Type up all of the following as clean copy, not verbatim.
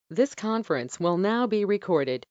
This conference will now be recorded.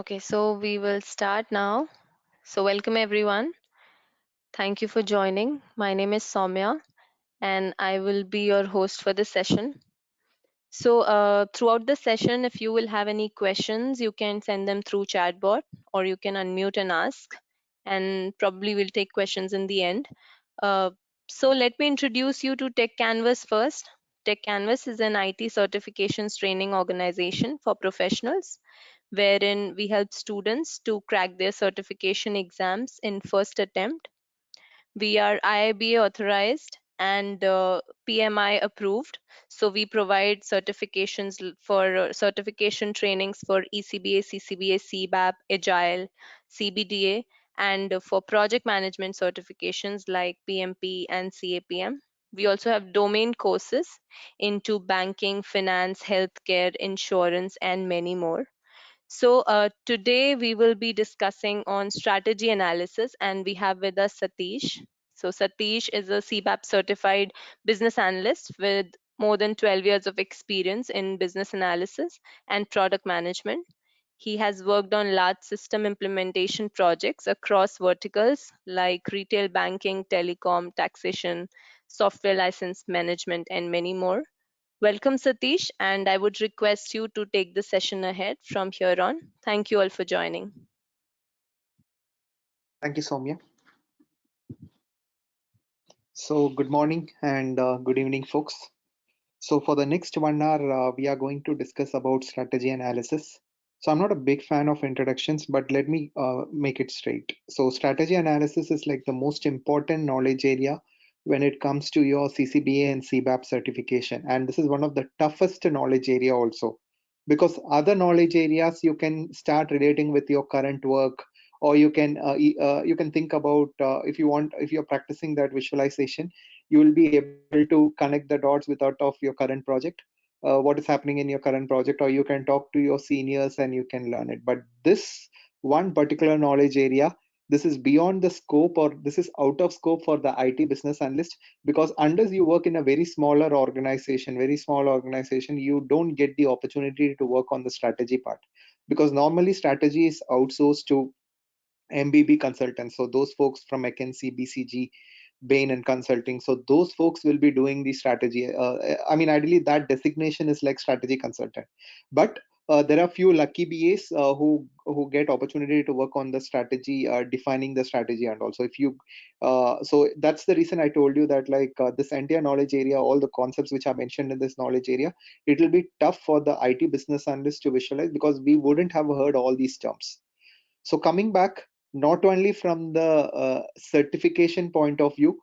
Okay, so we will start now. So, welcome everyone. Thank you for joining. My name is Soumya, and I will be your host for this session. So, throughout the session, if you will have any questions, you can send them through chatbot or you can unmute and ask, and probably we'll take questions in the end. Uh, so, let me introduce you to Tech Canvas first. Tech Canvas is an IT certifications training organization for professionals wherein we help students to crack their certification exams in first attempt. We are IIBA authorized and PMI approved. So we provide for certification trainings for ECBA, CCBA, CBAP, Agile, CBDA, and for project management certifications like PMP and CAPM. We also have domain courses into banking, finance, healthcare, insurance, and many more. So today we will be discussing on strategy analysis, and we have with us Satish. So Satish is a CBAP certified business analyst with more than 12 years of experience in business analysis and product management. He has worked on large system implementation projects across verticals like retail banking, telecom, taxation, software license management, and many more. Welcome, Satish, and I would request you to take the session ahead from here on. Thank you all for joining. Thank you, Soumya. So, good morning and good evening, folks. So, for the next 1 hour, we are going to discuss about strategy analysis. So, I'm not a big fan of introductions, but let me make it straight. So, strategy analysis is like the most important knowledge area when it comes to your CCBA and CBAP certification. And this is one of the toughest knowledge area also, because other knowledge areas you can start relating with your current work, or you can think about if you're practicing that visualization, you will be able to connect the dots without of your current project, what is happening in your current project, or you can talk to your seniors and you can learn it. But this one particular knowledge area, this is beyond the scope, or this is out of scope for the IT business analyst, because unless you work in a very small organization, you don't get the opportunity to work on the strategy part, because normally strategy is outsourced to MBB consultants. So those folks from McKinsey, BCG, Bain and Consulting. So those folks will be doing the strategy. I mean, ideally, that designation is like strategy consultant. But there are few lucky BAs who get opportunity to work on the strategy, defining the strategy, and also if you. So that's the reason I told you that like this entire knowledge area, all the concepts which are mentioned in this knowledge area, it will be tough for the IT business analyst to visualize, because we wouldn't have heard all these terms. So coming back, not only from the certification point of view,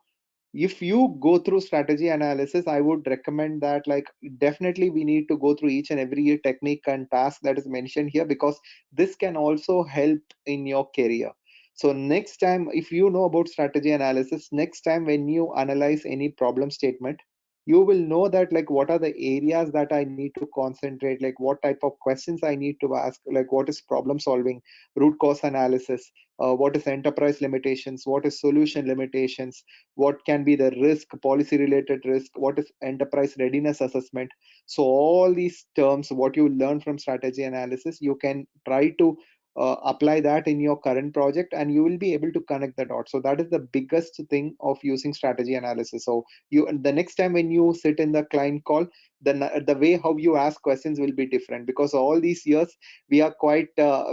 if you go through strategy analysis, I would recommend that like definitely we need to go through each and every technique and task that is mentioned here, because this can also help in your career. So next time, if you know about strategy analysis, next time when you analyze any problem statement, you will know that like what are the areas that I need to concentrate, like what type of questions I need to ask, like what is problem solving, root cause analysis, what is enterprise limitations, what is solution limitations, what can be the risk, policy related risk, what is enterprise readiness assessment. So all these terms, what you learn from strategy analysis, you can try to apply that in your current project, and you will be able to connect the dots. So that is the biggest thing of using strategy analysis. So you, the next time when you sit in the client call, the way how you ask questions will be different, because all these years we are quite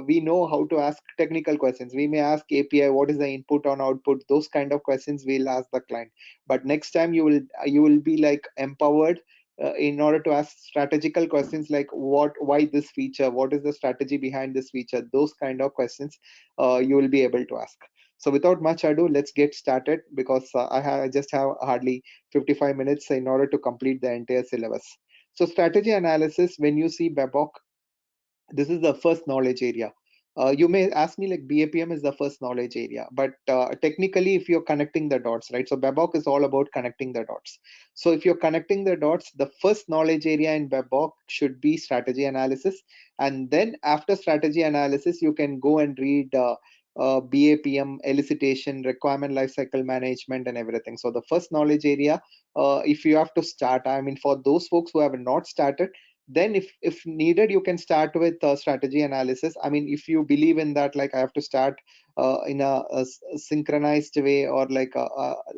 we know how to ask technical questions. We may ask API, what is the input on output, those kind of questions we'll ask the client. But next time you will be like empowered in order to ask strategical questions, like why this feature, what is the strategy behind this feature, those kind of questions you will be able to ask. So without much ado, let's get started, because I just have hardly 55 minutes in order to complete the entire syllabus. So strategy analysis, when you see babok, this is the first knowledge area. You may ask me like BAPM is the first knowledge area, but technically if you're connecting the dots, right? So babok is all about connecting the dots. So if you're connecting the dots, the first knowledge area in babok should be strategy analysis. And then after strategy analysis, you can go and read BAPM, elicitation, requirement lifecycle management, and everything. So the first knowledge area, if you have to start, I mean, for those folks who have not started, Then if needed, you can start with strategy analysis. I mean, if you believe in that, like I have to start in a synchronized way, or like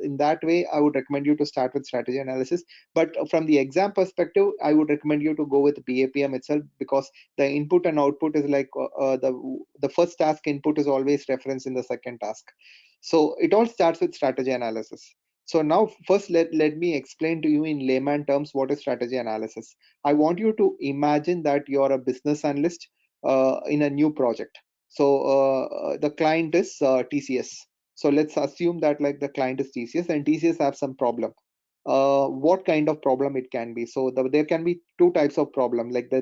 in that way, I would recommend you to start with strategy analysis. But from the exam perspective, I would recommend you to go with BAPM itself, because the input and output is like the first task input is always referenced in the second task. So it all starts with strategy analysis. So now first let me explain to you in layman terms what is strategy analysis. I want you to imagine that you're a business analyst in a new project. So the client is TCS. So let's assume that like the client is TCS and TCS have some problem. What kind of problem it can be? So there can be two types of problem, like the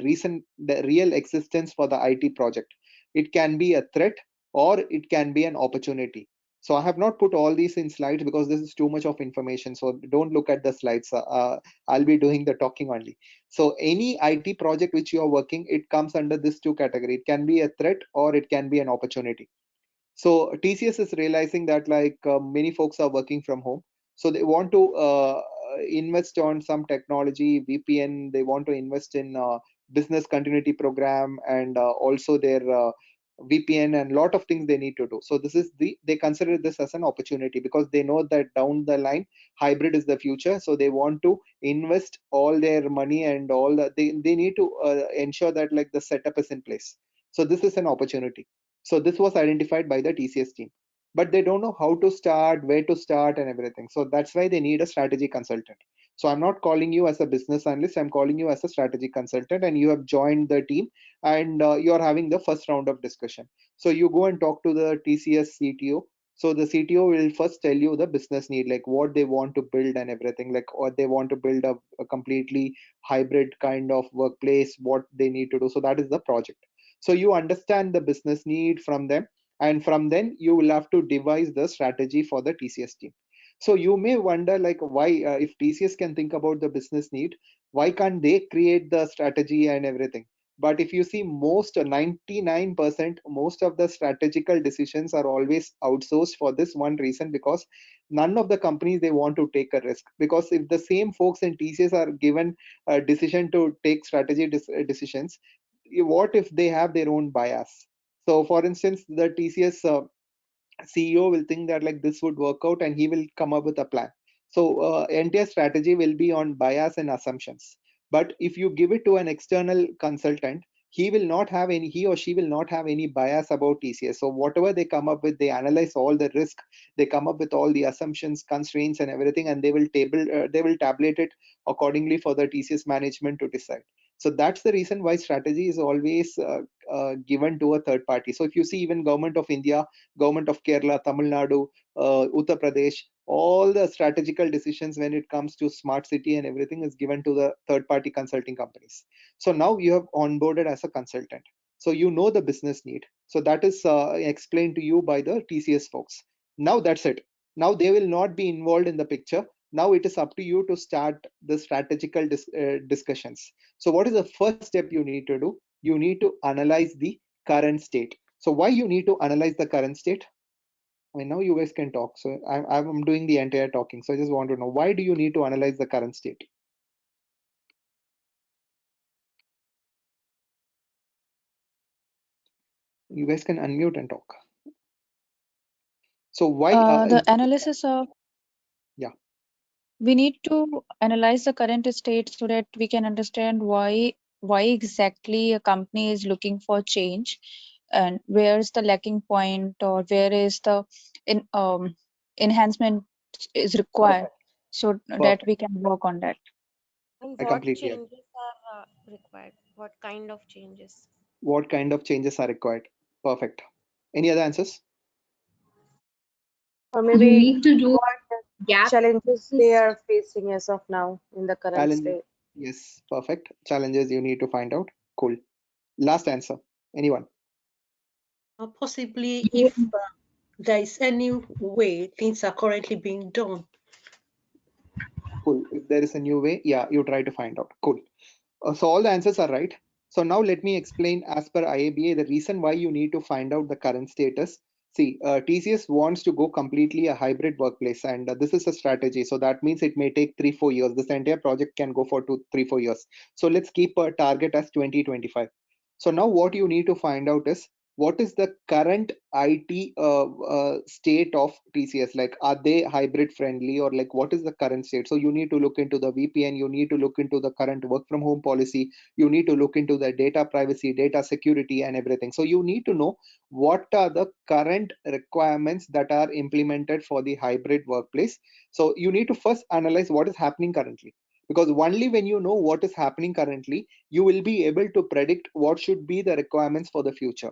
real existence for the IT project. It can be a threat or it can be an opportunity. So I have not put all these in slides because this is too much of information. So don't look at the slides. I'll be doing the talking only. So any IT project which you are working, it comes under this two category. It can be a threat or it can be an opportunity. So TCS is realizing that like many folks are working from home, so they want to invest on some technology, VPN. They want to invest in business continuity program, and also their VPN, and lot of things they need to do. So this is they consider this as an opportunity, because they know that down the line hybrid is the future. So they want to invest all their money and all that they need to ensure that like the setup is in place. So this is an opportunity. So this was identified by the TCS team, but they don't know how to start, where to start, and everything. So that's why they need a strategy consultant. So I'm not calling you as a business analyst, I'm calling you as a strategy consultant, and you have joined the team, and you're having the first round of discussion. So you go and talk to the TCS CTO. So the CTO will first tell you the business need, like what they want to build and everything, like or they want to build a completely hybrid kind of workplace, what they need to do. So that is the project. So you understand the business need from them, and from then you will have to devise the strategy for the TCS team. So you may wonder like why, if TCS can think about the business need, why can't they create the strategy and everything? But if you see, most 99% most of the strategical decisions are always outsourced for this one reason, because none of the companies they want to take a risk. Because if the same folks in TCS are given a decision to take strategy decisions, what if they have their own bias? So for instance, the TCS CEO will think that like this would work out, and he will come up with a plan. So entire strategy will be on bias and assumptions. But if you give it to an external consultant, he or she will not have any bias about TCS. So whatever they come up with, they analyze all the risk, they come up with all the assumptions, constraints, and everything, and they will tabulate it accordingly for the TCS management to decide. So that's the reason why strategy is always given to a third party. So if you see, even government of India, government of Kerala, Tamil Nadu, Uttar Pradesh, all the strategical decisions when it comes to smart city and everything is given to the third party consulting companies. So now you have onboarded as a consultant. So you know the business need. So that is explained to you by the TCS folks. Now that's it. Now they will not be involved in the picture. Now it is up to you to start the strategical discussions. So what is the first step you need to do? You need to analyze the current state. So why you need to analyze the current state? I mean, now you guys can talk. So I'm doing the entire talking. So I just want to know, why do you need to analyze the current state? You guys can unmute and talk. So why? The analysis of Yeah. We need to analyze the current state so that we can understand why exactly a company is looking for change, and where is the lacking point, or where is the enhancement is required, Perfect. so that Perfect. we can work on that. And I what completely agree. changes are required? What kind of changes? What kind of changes are required? Perfect. Any other answers? Or You maybe need to do what gap challenges they analysis. are facing as of now in the current Challenges. state. Yes. Perfect. Challenges you need to find out. Cool. Last answer. Anyone? Possibly if there is any way things are currently being done. Cool. If there is a new way, yeah, you try to find out. Cool. So all the answers are right. So now let me explain, as per IABA, the reason why you need to find out the current status. See, TCS wants to go completely a hybrid workplace, and this is a strategy. So that means it may take 3 4 years. This entire project can go for 2 3 4 years. So let's keep a target as 2025. So now what you need to find out is what is the current IT state of TCS? Like, are they hybrid friendly, or like what is the current state? So you need to look into the VPN. You need to look into the current work from home policy. You need to look into the data privacy, data security, and everything. So you need to know what are the current requirements that are implemented for the hybrid workplace. So you need to first analyze what is happening currently, because only when you know what is happening currently, you will be able to predict what should be the requirements for the future.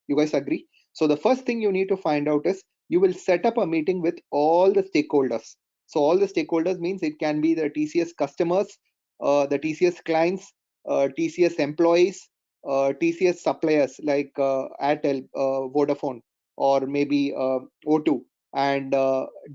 You guys agree? So the first thing you need to find out is you will set up a meeting with all the stakeholders. So all the stakeholders means it can be the TCS customers, the TCS clients, TCS employees, TCS suppliers like Airtel, Vodafone, or maybe O2, and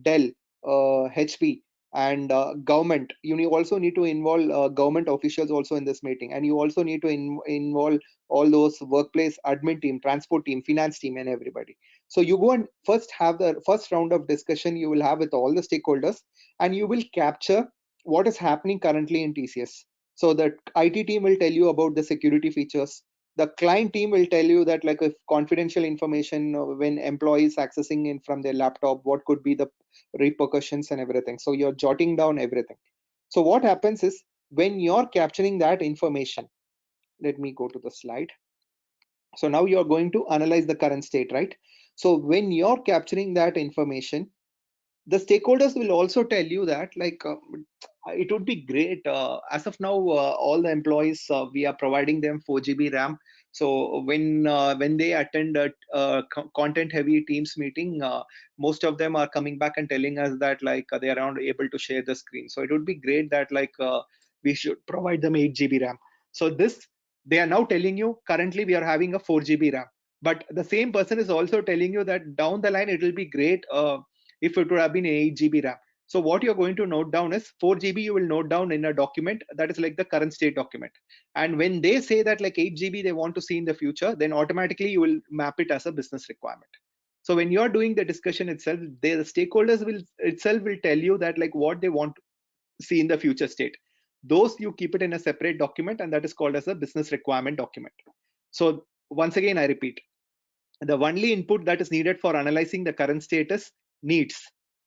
Dell, HP, and government. Also need to involve government officials also in this meeting, and you also need to involve all those workplace admin team, transport team, finance team, and everybody. So you go and first have the first round of discussion you will have with all the stakeholders, and you will capture what is happening currently in TCS. So the IT team will tell you about the security features. The client team will tell you that, like, if confidential information when employees accessing in from their laptop, what could be the repercussions and everything. So you're jotting down everything. So what happens is when you're capturing that information, let me go to the slide. So now you're going to analyze the current state, right? So when you're capturing that information, the stakeholders will also tell you that, like, it would be great, as of now, all the employees, we are providing them 4 GB RAM. So when they attend a content heavy teams meeting, most of them are coming back and telling us that, like, they are not able to share the screen. So it would be great that, like, we should provide them 8 GB RAM. So this, they are now telling you currently we are having a 4 GB RAM, but the same person is also telling you that down the line it will be great if it would have been 8 GB RAM. So what you're going to note down is 4 GB you will note down in a document that is like the current state document. And when they say that, like, 8 GB they want to see in the future, then automatically you will map it as a business requirement. So when you're doing the discussion itself, the stakeholders will tell you that, like, what they want to see in the future state. Those you keep it in a separate document, and that is called as a business requirement document. So once again, I repeat, the only input that is needed for analyzing the current status: needs.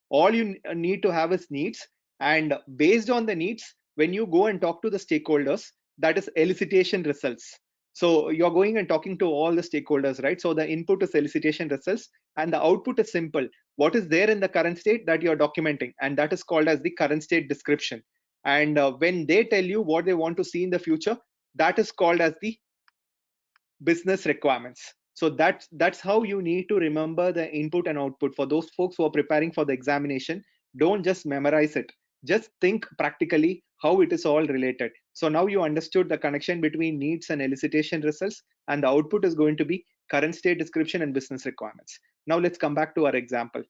All you need to have is needs, and based on the needs, when you go and talk to the stakeholders, that is elicitation results. So you're going and talking to all the stakeholders, right? So the input is elicitation results, and the output is simple: what is there in the current state that you're documenting, and that is called as the current state description. And when they tell you what they want to see in the future, that is called as the business requirements. So that's how you need to remember the input and output. For those folks who are preparing for the examination, don't just memorize it, just think practically how it is all related. So now you understood the connection between needs and elicitation results, and the output is going to be current state description and business requirements. Now let's come back to our example.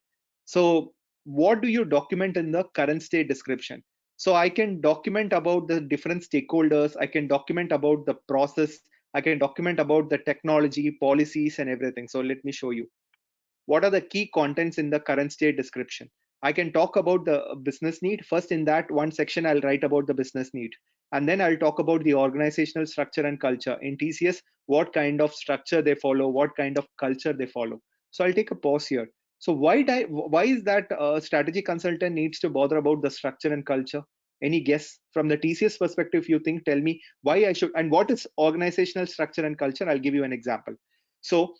So what do you document in the current state description? So I can document about the different stakeholders, I can document about the process, I can document about the technology, policies, and everything. So let me show you. What are the key contents in the current state description? I can talk about the business need. First, in that one section, I'll write about the business need. And then I'll talk about the organizational structure and culture. In TCS, what kind of structure they follow, what kind of culture they follow. So I'll take a pause here. So why is that strategy consultant needs to bother about the structure and culture? Any guess from the TCS perspective? You think, tell me why I should, and what is organizational structure and culture? I'll give you an example. So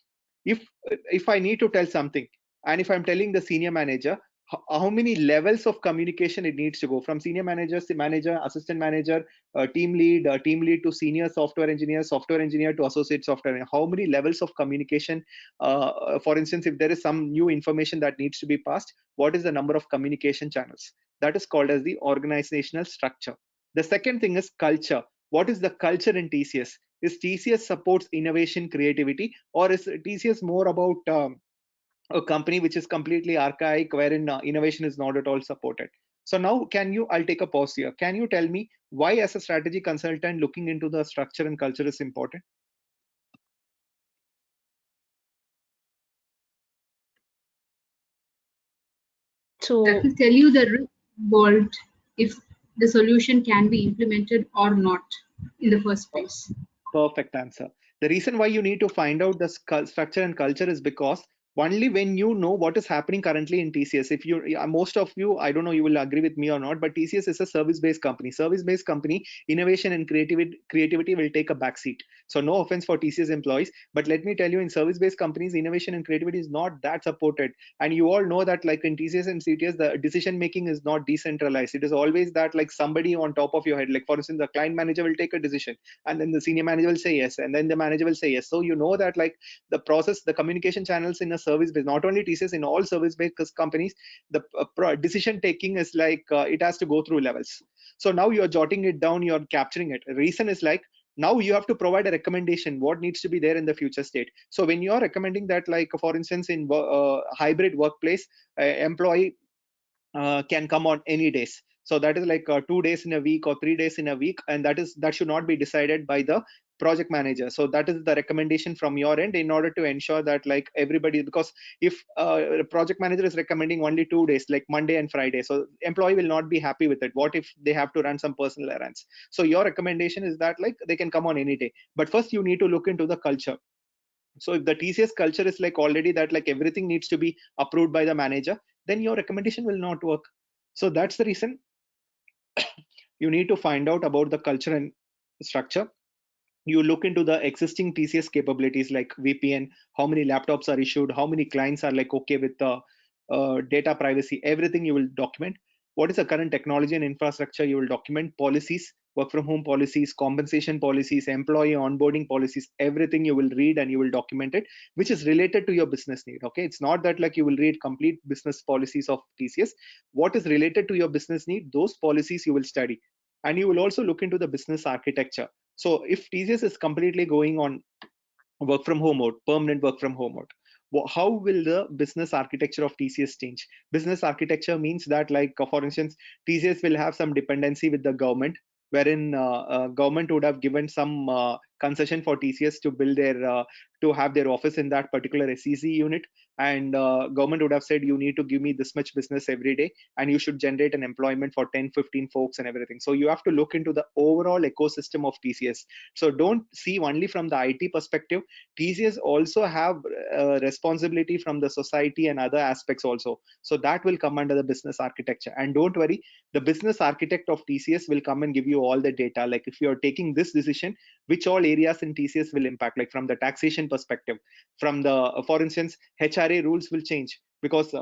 if if I need to tell something, and if I'm telling the senior manager, how many levels of communication it needs to go from senior manager to manager, assistant manager, team lead to senior software engineer to associate software engineer. How many levels of communication? For instance, if there is some new information that needs to be passed, what is the number of communication channels? That is called as the organizational structure. The second thing is culture. What is the culture in TCS? Is TCS supports innovation, creativity, or is TCS more about a company which is completely archaic, wherein innovation is not at all supported? So now, I'll take a pause here. Can you tell me why, as a strategy consultant, looking into the structure and culture is important? to will tell you the risk involved if the solution can be implemented or not in the first place. Perfect answer. The reason why you need to find out the structure and culture is because only when you know what is happening currently in TCS, if you, most of you, I don't know, you will agree with me or not, but TCS is a service-based company. Service-based company, innovation and creativity will take a backseat. So no offense for TCS employees, but let me tell you, in service-based companies, innovation and creativity is not that supported. And you all know that, like in TCS and CTS, the decision making is not decentralized. It is always that like somebody on top of your head. Like for instance, the client manager will take a decision and then the senior manager will say yes, and then the manager will say yes. So you know that like the process, the communication channels in a service based, not only TCS, in all service based companies, the decision taking is like it has to go through levels. So now you're jotting it down, you're capturing it. Reason is like, now you have to provide a recommendation what needs to be there in the future state. So when you're recommending that, like for instance, in hybrid workplace, employee can come on any days. So that is like 2 days in a week or 3 days in a week, and that should not be decided by the project manager. So that is the recommendation from your end in order to ensure that like everybody, because if a project manager is recommending only 2 days, like Monday and Friday, so employee will not be happy with it. What if they have to run some personal errands? So your recommendation is that like they can come on any day, but first you need to look into the culture. So if the TCS culture is like already that like everything needs to be approved by the manager, then your recommendation will not work. So that's the reason you need to find out about the culture and structure. You look into the existing TCS capabilities like VPN, how many laptops are issued, how many clients are like okay with the data privacy, everything you will document. What is the current technology and infrastructure? You will document policies, work from home policies, compensation policies, employee onboarding policies, everything you will read and you will document it, which is related to your business need. Okay, it's not that like you will read complete business policies of TCS. What is related to your business need, those policies you will study. And you will also look into the business architecture. So if TCS is completely going on work from home mode, permanent work from home mode, how will the business architecture of TCS change? Business architecture means that, like for instance, TCS will have some dependency with the government, wherein government would have given some concession for TCS to build their to have their office in that particular SEC unit, and government would have said you need to give me this much business every day, and you should generate an employment for 10, 15 folks and everything. So you have to look into the overall ecosystem of TCS. So don't see only from the IT perspective. TCS also have responsibility from the society and other aspects also. So that will come under the business architecture. And don't worry, the business architect of TCS will come and give you all the data. Like if you are taking this decision, which all areas in TCS will impact, like from the taxation perspective, from the, for instance, HRA rules will change because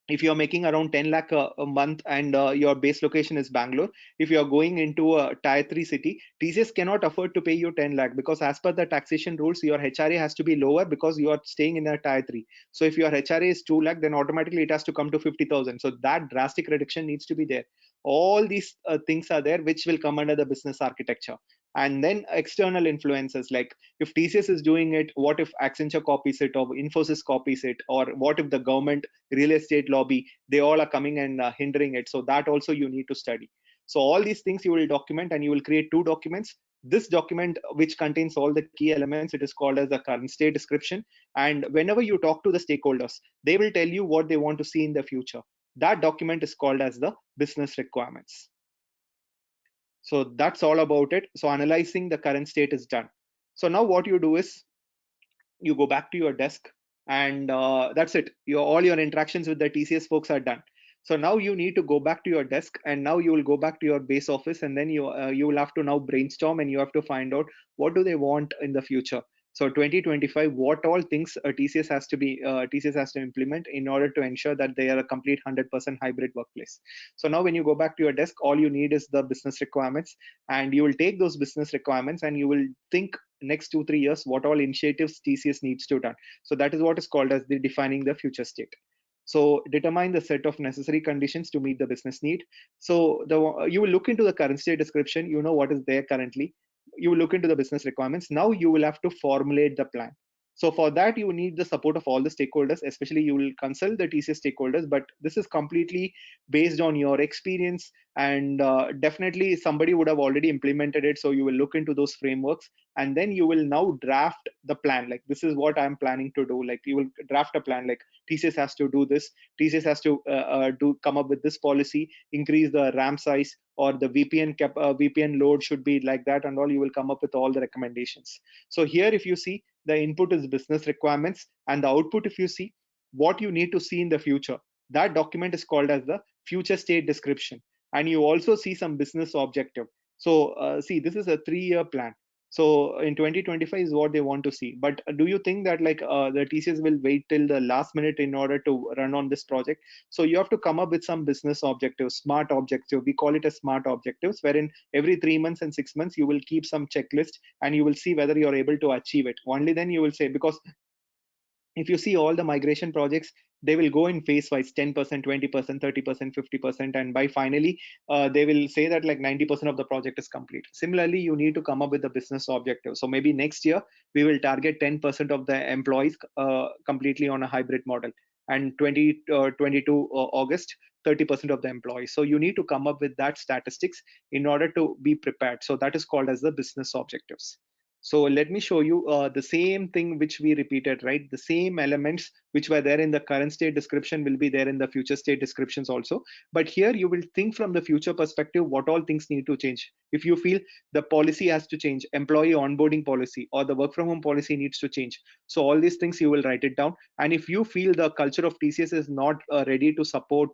if you're making around 10 lakh a month and your base location is Bangalore, if you're going into a tier 3 city, TCS cannot afford to pay you 10 lakh because as per the taxation rules, your HRA has to be lower because you are staying in a tier 3. So if your HRA is 2 lakh, then automatically it has to come to 50,000. So that drastic reduction needs to be there. All these things are there, which will come under the business architecture. And then external influences, like if TCS is doing it, what if Accenture copies it or Infosys copies it, or what if the government real estate lobby, they all are coming and hindering it? So that also you need to study. So all these things you will document, and you will create two documents. This document, which contains all the key elements, it is called as the current state description. And whenever you talk to the stakeholders, they will tell you what they want to see in the future. That document is called as the business requirements. So that's all about it. So analyzing the current state is done. So now what you do is you go back to your desk, and that's it. All your interactions with the TCS folks are done. So now you need to go back to your desk, and now you will go back to your base office, and then you will have to now brainstorm, and you have to find out what do they want in the future. So 2025, what all things TCS has to implement in order to ensure that they are a complete 100% hybrid workplace. So now when you go back to your desk, all you need is the business requirements, and you will take those business requirements and you will think next 2 3 years what all initiatives TCS needs to done. So that is what is called as the defining the future state. So determine the set of necessary conditions to meet the business need. So you will look into the current state description, you know what is there currently. You will look into the business requirements. Now you will have to formulate the plan. So for that, you need the support of all the stakeholders, especially you will consult the TCS stakeholders, but this is completely based on your experience, and definitely somebody would have already implemented it. So you will look into those frameworks, and then you will now draft the plan. Like, this is what I'm planning to do. Like, you will draft a plan, like TCS has to do this, TCS has to do come up with this policy, increase the RAM size, or the VPN load should be like that, and all. You will come up with all the recommendations. So here, if you see, the input is business requirements, and the output, if you see, what you need to see in the future, that document is called as the future state description. And you also see some business objective. So see, this is a 3-year plan. So in 2025 is what they want to see. But do you think that like the TCS will wait till the last minute in order to run on this project? So you have to come up with some business objectives, smart objective. We call it as smart objectives, wherein every 3 months and 6 months you will keep some checklist, and you will see whether you're able to achieve it. Only then you will say, because if you see all the migration projects, they will go in phase wise, 10%, 20%, 30%, 50%, and by finally they will say that like 90% of the project is complete. Similarly, you need to come up with a business objective. So maybe next year we will target 10% of the employees completely on a hybrid model, and 2022 August, 30% of the employees. So you need to come up with that statistics in order to be prepared. So that is called as the business objectives. So let me show you the same thing which we repeated, right? The same elements which were there in the current state description will be there in the future state descriptions also. But here you will think from the future perspective, what all things need to change. If you feel the policy has to change, employee onboarding policy or the work from home policy needs to change. So all these things you will write it down. And if you feel the culture of TCS is not ready to support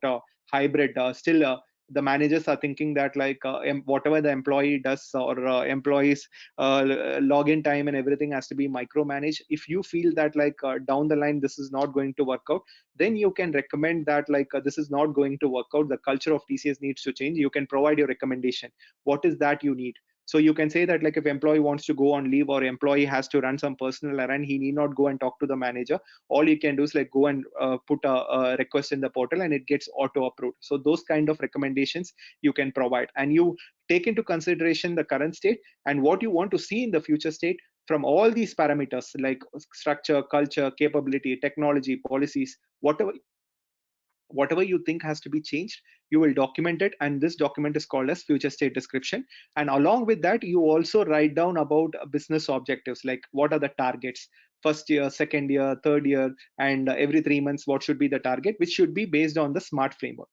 hybrid, still the managers are thinking that like whatever the employee does, or employees login time and everything has to be micromanaged. If you feel that like down the line this is not going to work out, then you can recommend that like this is not going to work out, the culture of TCS needs to change. You can provide your recommendation, what is that you need. So you can say that like if employee wants to go on leave, or employee has to run some personal errand, he need not go and talk to the manager. All you can do is like go and put a request in the portal, and it gets auto approved. So those kind of recommendations you can provide, and you take into consideration the current state and what you want to see in the future state. From all these parameters like structure, culture, capability, technology, policies, whatever you think has to be changed, you will document it, and this document is called as future state description. And along with that, you also write down about business objectives, like what are the targets, first year, second year, third year, and every 3 months what should be the target, which should be based on the smart framework.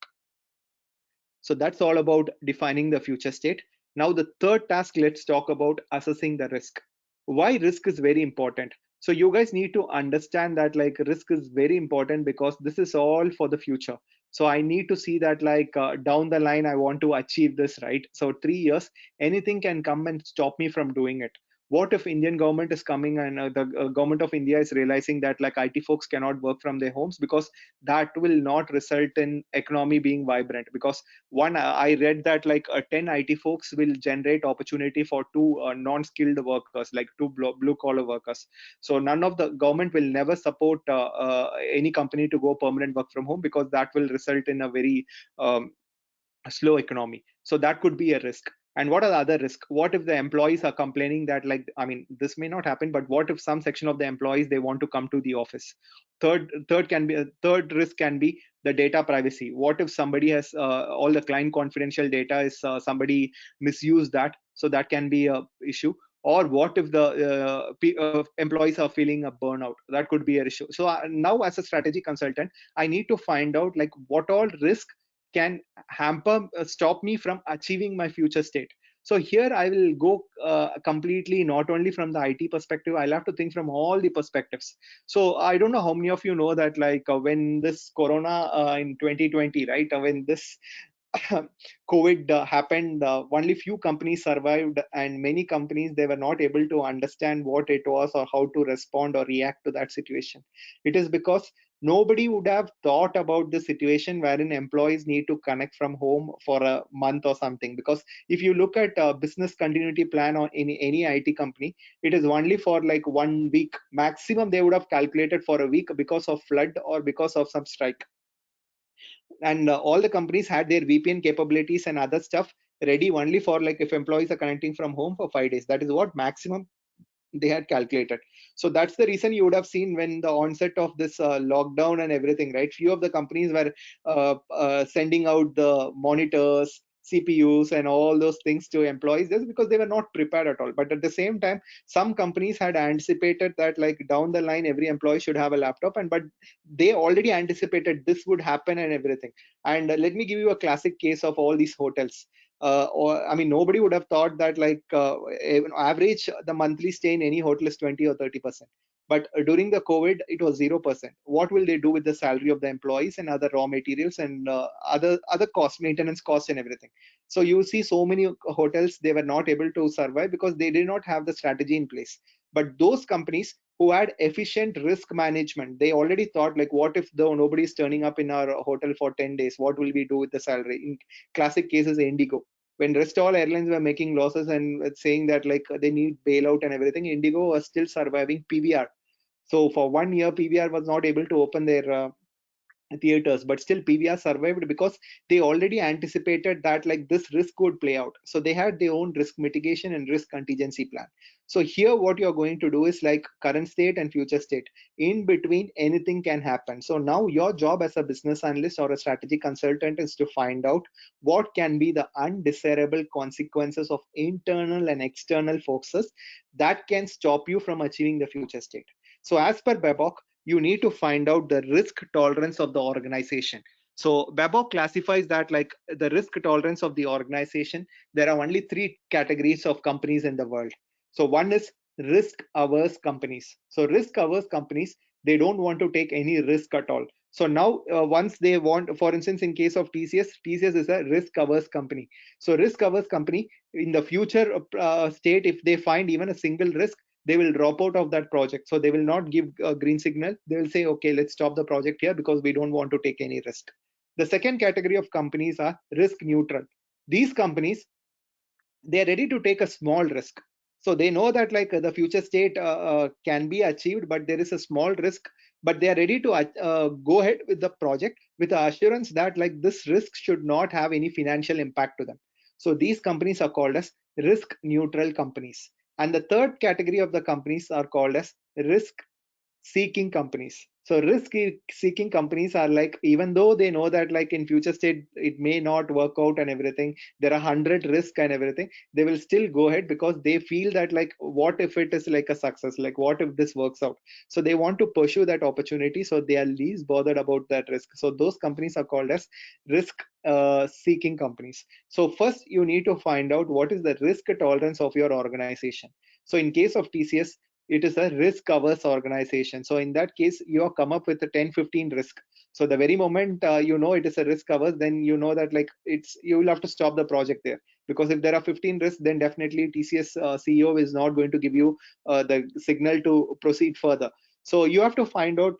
So that's all about defining the future state. Now the third task, let's talk about assessing the risk. Why risk is very important. So you guys need to understand that like risk is very important, because this is all for the future. So I need to see that like down the line I want to achieve this, right? So 3 years, anything can come and stop me from doing it. What if Indian government is coming, and the government of India is realizing that like IT folks cannot work from their homes, because that will not result in economy being vibrant. Because one, I read that like 10 IT folks will generate opportunity for two non-skilled workers, like two blue collar workers. So none of the government will never support any company to go permanent work from home, because that will result in a very um, slow economy. So that could be a risk. And what are the other risks? What if the employees are complaining that like, I mean, this may not happen, but what if some section of the employees, they want to come to the office? Third risk can be the data privacy. What if somebody has all the client confidential data is somebody misuse that? So that can be a issue. Or what if the employees are feeling a burnout? That could be an issue. So now as a strategy consultant, I need to find out like what all risk can hamper stop me from achieving my future state. So here I will go completely not only from the IT perspective, I'll have to think from all the perspectives. So I don't know how many of you know that like when this corona in 2020, right, when this COVID happened, only few companies survived, and many companies, they were not able to understand what it was or how to respond or react to that situation. It is because nobody would have thought about the situation wherein employees need to connect from home for a month or something. Because if you look at a business continuity plan on any IT company, it is only for like 1 week maximum. They would have calculated for a week because of flood or because of some strike. And all the companies had their VPN capabilities and other stuff ready only for like if employees are connecting from home for 5 days. That is what maximum they had calculated. So that's the reason you would have seen when the onset of this lockdown and everything, right? Few of the companies were sending out the monitors, CPUs, and all those things to employees just because they were not prepared at all. But at the same time, some companies had anticipated that like down the line every employee should have a laptop, and but they already anticipated this would happen and everything. And let me give you a classic case of all these hotels. Or I mean, nobody would have thought that like average the monthly stay in any hotel is 20 or 30%. But during the COVID, it was 0%. What will they do with the salary of the employees and other raw materials and other costs, maintenance costs and everything? So you see so many hotels, they were not able to survive because they did not have the strategy in place. But those companies who had efficient risk management, they already thought like, what if though nobody is turning up in our hotel for 10 days, what will we do with the salary? In classic cases, Indigo, when rest all airlines were making losses and saying that like they need bailout and everything, Indigo was still surviving PVR. So for 1 year, PVR was not able to open their theaters, but still PVR survived because they already anticipated that like this risk would play out. So they had their own risk mitigation and risk contingency plan. So here what you're going to do is like current state and future state. In between, anything can happen. So now your job as a business analyst or a strategy consultant is to find out what can be the undesirable consequences of internal and external forces that can stop you from achieving the future state. So as per Babok, you need to find out the risk tolerance of the organization. So Babok classifies that like the risk tolerance of the organization. There are only three categories of companies in the world. So one is risk averse companies. So risk averse companies, they don't want to take any risk at all. So now once they want, for instance, in case of TCS is a risk averse company. So risk averse company in the future state, if they find even a single risk, they will drop out of that project. So they will not give a green signal. They will say, okay, let's stop the project here because we don't want to take any risk. The second category of companies are risk neutral. These companies, they are ready to take a small risk. So they know that like the future state can be achieved, but there is a small risk, but they are ready to go ahead with the project with the assurance that like this risk should not have any financial impact to them. So these companies are called as risk neutral companies. And the third category of the companies are called as risk seeking companies. So risk seeking companies are like, even though they know that like in future state it may not work out and everything, there are 100 risks and everything, they will still go ahead because they feel that like what if it is like a success, like what if this works out? So they want to pursue that opportunity, so they are least bothered about that risk. So those companies are called as risk seeking companies. So first you need to find out what is the risk tolerance of your organization. So in case of TCS, it is a risk averse organization. So in that case, you have come up with a 10-15 risk. So the very moment you know it is a risk averse, then you know that like it's, you will have to stop the project there, because if there are 15 risks, then definitely TCS CEO is not going to give you the signal to proceed further. So you have to find out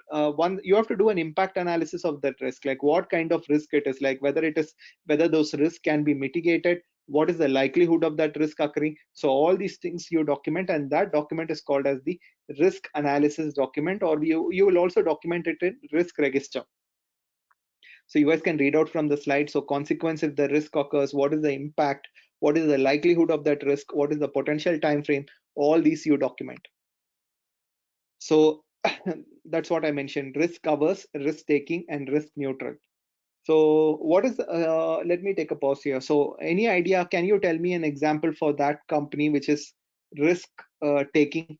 you have to do an impact analysis of that risk, like what kind of risk it is, like whether those risks can be mitigated, what is the likelihood of that risk occurring. So all these things you document, and that document is called as the risk analysis document, or you will also document it in risk register. So you guys can read out from the slide. So consequence if the risk occurs, what is the impact, what is the likelihood of that risk, what is the potential time frame, all these you document. So that's what I mentioned: risk averse, risk taking, and risk neutral. So what is, let me take a pause here. So any idea, can you tell me an example for that company which is risk taking?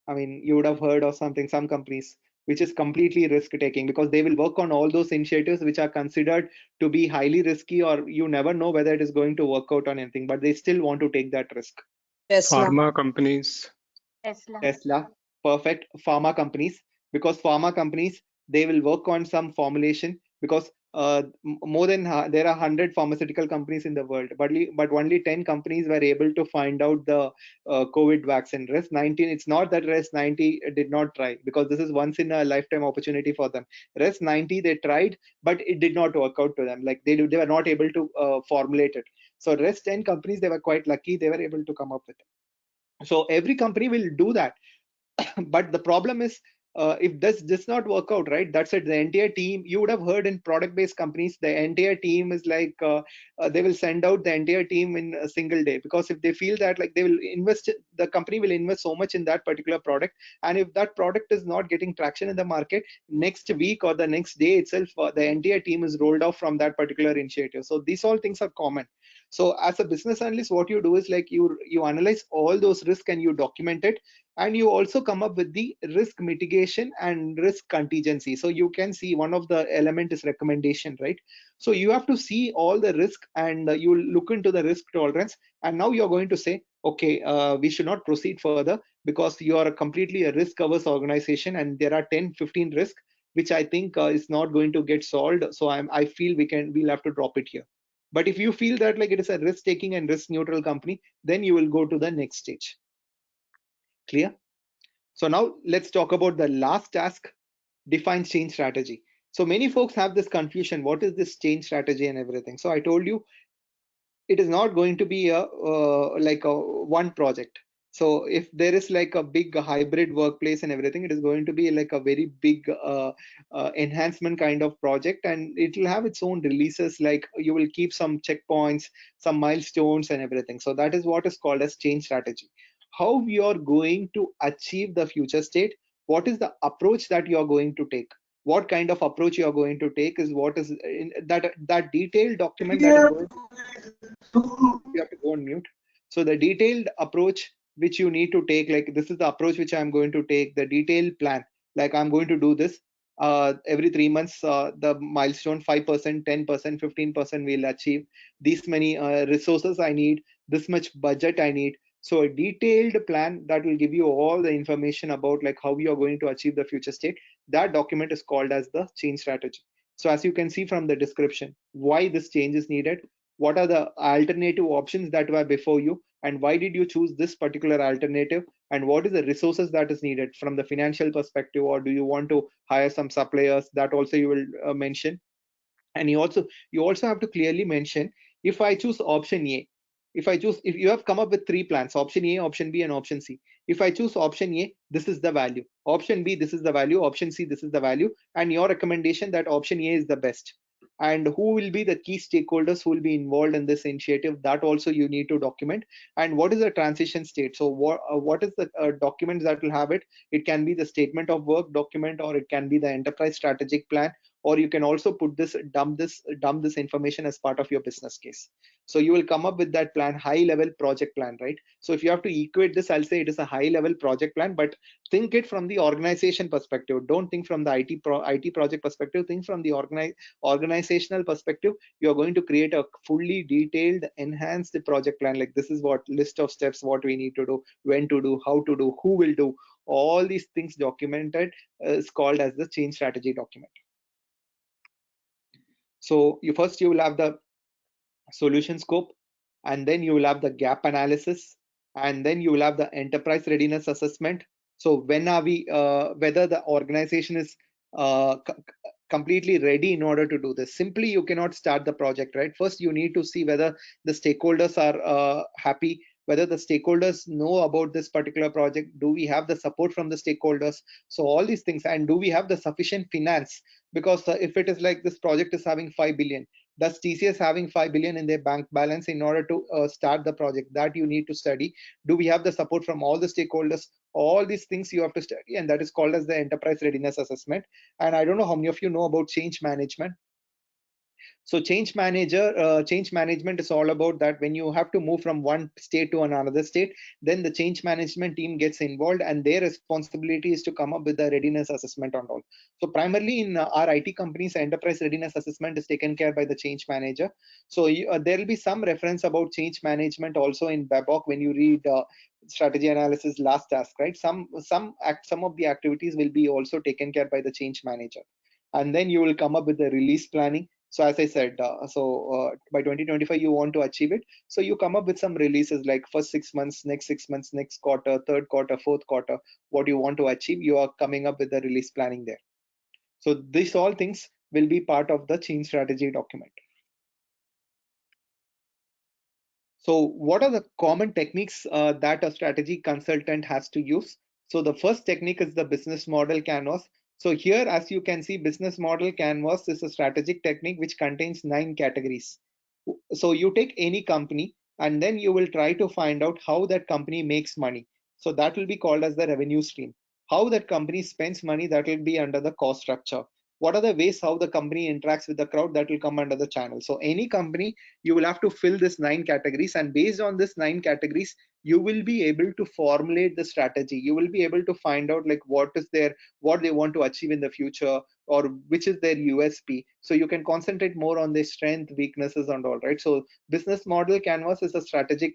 I mean, you would have heard of something, some companies which is completely risk taking, because they will work on all those initiatives which are considered to be highly risky, or you never know whether it is going to work out on anything, but they still want to take that risk. Tesla. Pharma companies. Tesla. Tesla, perfect. Pharma companies, because pharma companies, they will work on some formulation, because more than there are 100 pharmaceutical companies in the world, but only 10 companies were able to find out the COVID vaccine. Rest 19, it's not that rest 90 did not try, because this is once in a lifetime opportunity for them. Rest 90 they tried, but it did not work out to them. Like they were not able to formulate it. So rest 10 companies, they were quite lucky, they were able to come up with it. So every company will do that. But the problem is if this does not work out, right, that's it. The entire team, you would have heard in product-based companies, the entire team is like they will send out the entire team in a single day, because if they feel that like they will invest, the company will invest so much in that particular product, and if that product is not getting traction in the market, next week or the next day itself, the entire team is rolled off from that particular initiative. So these all things are common. So as a business analyst, what you do is like you analyze all those risks and you document it, and you also come up with the risk mitigation and risk contingency. So you can see one of the element is recommendation, right? So you have to see all the risk, and you look into the risk tolerance, and now you're going to say, okay, we should not proceed further because you are completely a risk averse organization and there are 10-15 risks which I think is not going to get solved, so I feel we'll have to drop it here. But if you feel that like it is a risk taking and risk neutral company, then you will go to the next stage. Clear? So now let's talk about the last task, define change strategy. So many folks have this confusion, what is this change strategy and everything. So I told you it is not going to be a like a one project. So if there is like a big hybrid workplace and everything, it is going to be like a very big enhancement kind of project, and it will have its own releases, like you will keep some checkpoints, some milestones and everything. So that is what is called as change strategy. How you are going to achieve the future state, what is the approach that you are going to take, what kind of approach you are going to take is what is in that detailed document that is going, you have to go on mute. So the detailed approach which you need to take, like this is the approach which I'm going to take, the detailed plan, like I'm going to do this every 3 months, the milestone 5%, 10%, 15% will achieve, these many resources I need, this much budget I need. So a detailed plan that will give you all the information about like how you are going to achieve the future state, that document is called as the change strategy. So as you can see from the description, why this change is needed, what are the alternative options that were before you, and why did you choose this particular alternative, and what is the resources that is needed from the financial perspective, or do you want to hire some suppliers, that also you will mention. And you also have to clearly mention, if I choose option A, if you have come up with three plans, option A, option B and option C, if I choose option A, this is the value, option B, this is the value, option C, this is the value, and your recommendation that option A is the best, and who will be the key stakeholders who will be involved in this initiative, that also you need to document. And what is the transition state, so what is the documents that will have it, it can be the statement of work document, or it can be the enterprise strategic plan, or you can also put this dump this information as part of your business case. So you will come up with that plan, high level project plan, right? So if you have to equate this, I'll say it is a high level project plan, but think it from the organization perspective, don't think from the IT project perspective, think from the organizational perspective. You're going to create a fully detailed enhanced project plan, like this is what list of steps, what we need to do, when to do, how to do, who will do, all these things documented is called as the change strategy document. So you will have the solution scope, and then you will have the gap analysis, and then you will have the enterprise readiness assessment. So when are we whether the organization is completely ready in order to do this. Simply you cannot start the project, right? First you need to see whether the stakeholders are happy, whether the stakeholders know about this particular project, do we have the support from the stakeholders, so all these things, and do we have the sufficient finance, because if it is like this project is having 5 billion, does TCS having 5 billion in their bank balance in order to start the project, that you need to study. Do we have the support from all the stakeholders, all these things you have to study, and that is called as the enterprise readiness assessment. And I don't know how many of you know about change management. So change management is all about that when you have to move from one state to another state, then the change management team gets involved, and their responsibility is to come up with the readiness assessment and all. So primarily in our IT companies, enterprise readiness assessment is taken care by the change manager. So there will be some reference about change management also in Babok when you read strategy analysis last task, right? Some of the activities will be also taken care by the change manager, and then you will come up with the release planning. So as I said, by 2025 you want to achieve it, so you come up with some releases like first 6 months, next 6 months, next quarter, third quarter, fourth quarter, what you want to achieve, you are coming up with the release planning there. So these all things will be part of the change strategy document. So what are the common techniques that a strategy consultant has to use? So the first technique is the business model canvas. So here, as you can see, business model canvas is a strategic technique which contains 9 categories. So you take any company and then you will try to find out how that company makes money. So that will be called as the revenue stream. How that company spends money, that will be under the cost structure. What are the ways how the company interacts with the crowd, that will come under the channel. So any company, you will have to fill this 9 categories, and based on this 9 categories, you will be able to formulate the strategy. You will be able to find out like what they want to achieve in the future, or which is their USP. So you can concentrate more on their strength, weaknesses, and all, right? So business model canvas is a strategic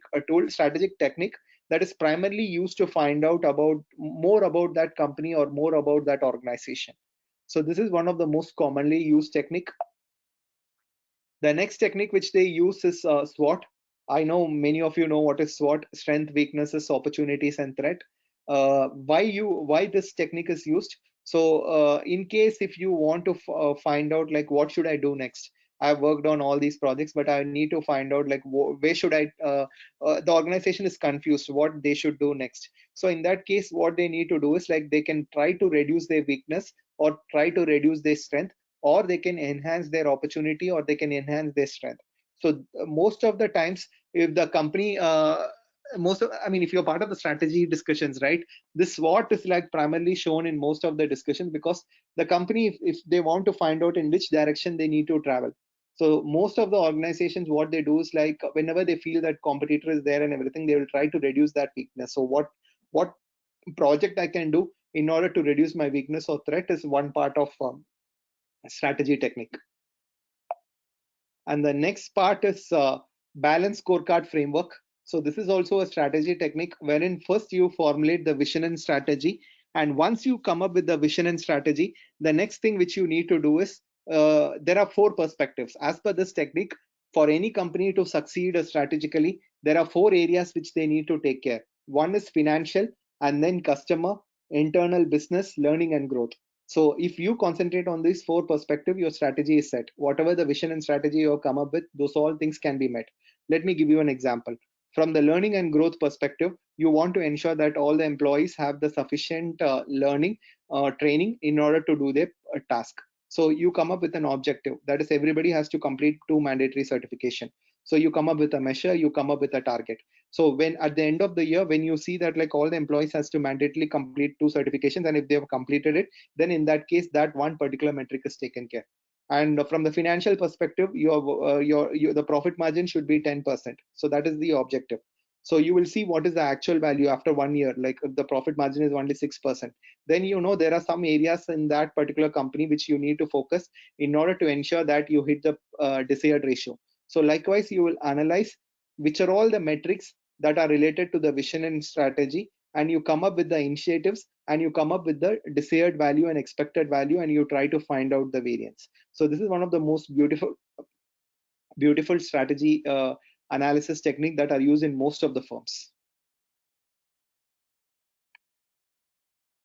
technique that is primarily used to find out about more about that company or more about that organization. So this is one of the most commonly used technique. The next technique which they use is SWOT. I know many of you know what is SWOT: strength, weaknesses, opportunities, and threat. Why this technique is used? So in case if you want to find out like what should I do next, I've worked on all these projects, but I need to find out like where should I. The organization is confused what they should do next. So in that case, what they need to do is like they can try to reduce their weakness or try to reduce their strength, or they can enhance their opportunity, or they can enhance their strength. So most of the times, if the company if you're part of the strategy discussions, right, this SWOT is like primarily shown in most of the discussions, because the company, if they want to find out in which direction they need to travel. So most of the organizations, what they do is like whenever they feel that competitor is there and everything, they will try to reduce that weakness. So what project I can do in order to reduce my weakness or threat is one part of strategy technique. And the next part is balance scorecard framework. So this is also a strategy technique wherein first you formulate the vision and strategy. And once you come up with the vision and strategy, the next thing which you need to do is there are 4 perspectives. As per this technique, for any company to succeed strategically, there are 4 areas which they need to take care. One is financial, and then customer, internal business, learning, and growth. So if you concentrate on these 4 perspectives, your strategy is set. Whatever the vision and strategy you have come up with, those all things can be met. Let me give you an example. From the learning and growth perspective, you want to ensure that all the employees have the sufficient learning, training in order to do their task. So you come up with an objective, that is everybody has to complete 2 mandatory certification. So you come up with a measure, you come up with a target. So when at the end of the year, when you see that like all the employees has to mandatorily complete 2 certifications, and if they have completed it, then in that case that one particular metric is taken care. And from the financial perspective, the profit margin should be 10%. So that is the objective. So you will see what is the actual value after 1 year. Like if the profit margin is only 6%, then you know there are some areas in that particular company which you need to focus in order to ensure that you hit the desired ratio. So likewise, you will analyze which are all the metrics that are related to the vision and strategy, and you come up with the initiatives, and you come up with the desired value and expected value, and you try to find out the variance. So this is one of the most beautiful strategy analysis technique that are used in most of the firms.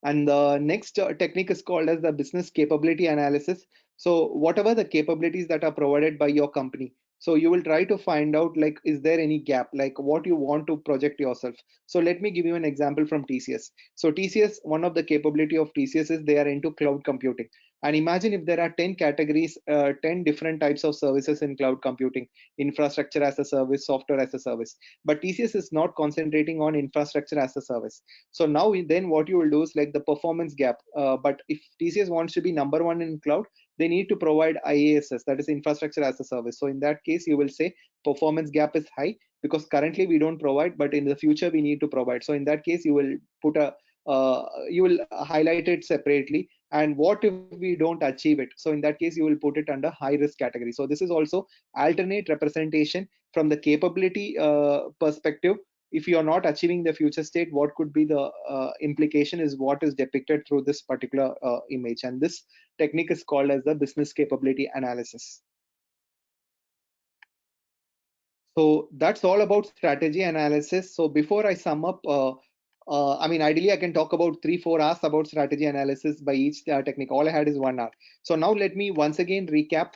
And the next technique is called as the business capability analysis. So whatever the capabilities that are provided by your company, so you will try to find out like is there any gap, like what you want to project yourself. So let me give you an example from TCS. So TCS, one of the capability of TCS is they are into cloud computing. And imagine if there are 10 categories, 10 different types of services in cloud computing: infrastructure as a service, software as a service. But TCS is not concentrating on infrastructure as a service. So now then what you will do is like the performance gap. But if TCS wants to be number 1 in cloud, they need to provide IaaS, that is infrastructure as a service. So in that case, you will say performance gap is high because currently we don't provide, but in the future we need to provide. So in that case, you will put a you will highlight it separately. And what if we don't achieve it? So in that case, you will put it under high risk category. So this is also alternate representation from the capability perspective. If you are not achieving the future state, what could be the implication is what is depicted through this particular image. And this technique is called as the business capability analysis. So that's all about strategy analysis. So before I sum up, ideally I can talk about 3-4 hours about strategy analysis by each technique. All I had is 1 hour. So now let me once again recap.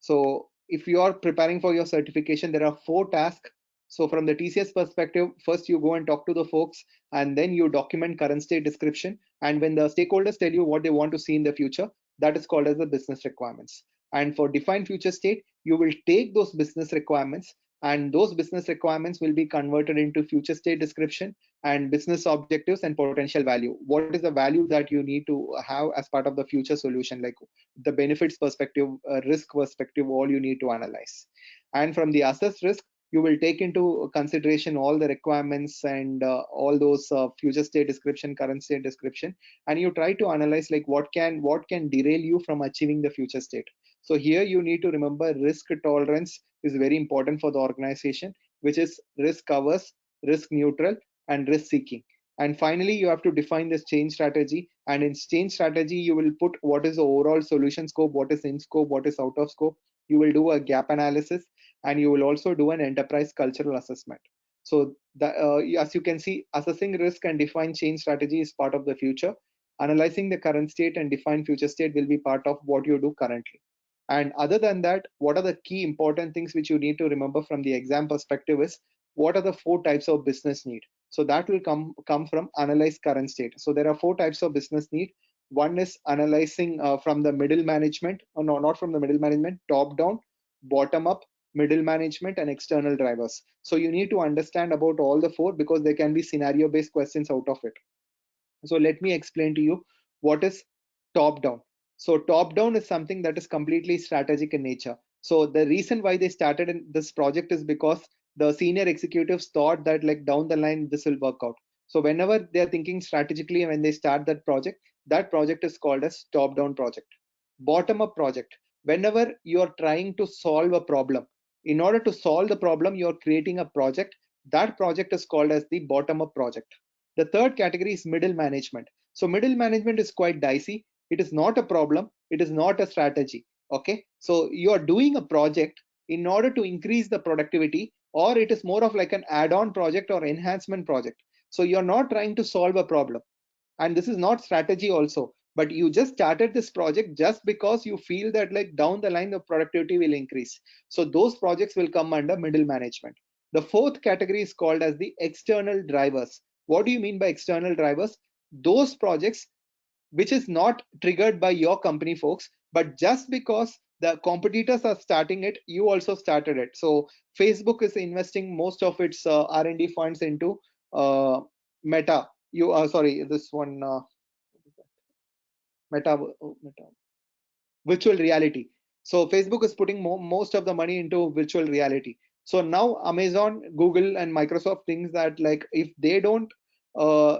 So if you are preparing for your certification, there are 4 tasks So from the TCS perspective, first you go and talk to the folks, and then you document current state description. And when the stakeholders tell you what they want to see in the future, that is called as the business requirements. And for defined future state, you will take those business requirements, and those business requirements will be converted into future state description and business objectives and potential value. What is the value that you need to have as part of the future solution, like the benefits perspective, risk perspective, all you need to analyze. And from the assess risk, you will take into consideration all the requirements and all those future state description, current state description, and you try to analyze like what can derail you from achieving the future state. So here you need to remember risk tolerance is very important for the organization, which is risk averse, risk neutral, and risk seeking. And finally, you have to define this change strategy. And in change strategy, you will put what is the overall solution scope, what is in scope, what is out of scope. You will do a gap analysis, and you will also do an enterprise cultural assessment. So as you can see, assessing risk and define change strategy is part of the future. Analyzing the current state and define future state will be part of what you do currently. And other than that, what are the key important things which you need to remember from the exam perspective is what are the 4 types of business need. So that will come from analyze current state. So there are 4 types of business need. One is analyzing from the middle management, or no, not from the middle management, top down, bottom up, middle management, and external drivers. So you need to understand about all the 4 because there can be scenario based questions out of it. So let me explain to you what is top down. So top down is something that is completely strategic in nature. So the reason why they started in this project is because the senior executives thought that like down the line this will work out. So whenever they are thinking strategically and when they start that project is called as top down project. Bottom up project, whenever you are trying to solve a problem, in order to solve the problem you are creating a project, that project is called as the bottom up project. The third category is middle management. So middle management is quite dicey. It is not a problem, it is not a strategy. Okay, so you are doing a project in order to increase the productivity, or it is more of like an add-on project or enhancement project. So you're not trying to solve a problem, and this is not strategy also, but you just started this project just because you feel that like down the line the productivity will increase. So those projects will come under middle management. The fourth category is called as the external drivers. What do you mean by external drivers? Those projects which is not triggered by your company folks, but just because the competitors are starting it, you also started it. So Facebook is investing most of its R&D funds into Meta. You sorry, this one Meta virtual reality. So Facebook is putting most of the money into virtual reality. So now Amazon, Google, and Microsoft thinks that like if they don't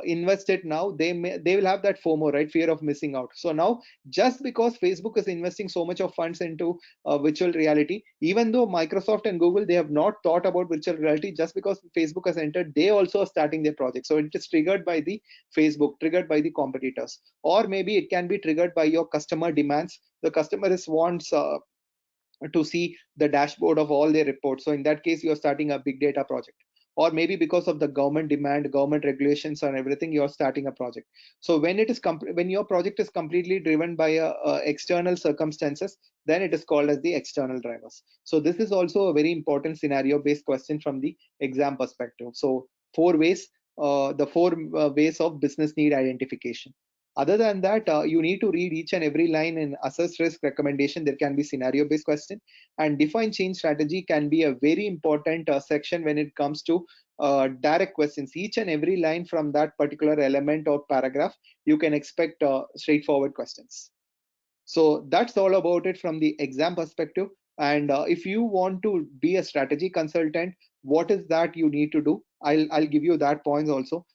invest it now, they will have that FOMO, right? Fear of missing out. So now just because Facebook is investing so much of funds into virtual reality, even though Microsoft and Google they have not thought about virtual reality, just because Facebook has entered, they also are starting their project. So it is triggered by the Facebook, triggered by the competitors, or maybe it can be triggered by your customer demands. The customer is wants to see the dashboard of all their reports. So in that case, you're starting a big data project. Or maybe because of the government demand, government regulations and everything, you're starting a project. So when it is when your project is completely driven by external circumstances, then it is called as the external drivers. So this is also a very important scenario based question from the exam perspective. So 4 ways, the 4 ways of business need identification. Other than that, you need to read each and every line in assess risk recommendation. There can be scenario based question, and define change strategy can be a very important section when it comes to direct questions. Each and every line from that particular element or paragraph, you can expect straightforward questions. So that's all about it from the exam perspective. And if you want to be a strategy consultant, what is that you need to do? I'll give you that points also.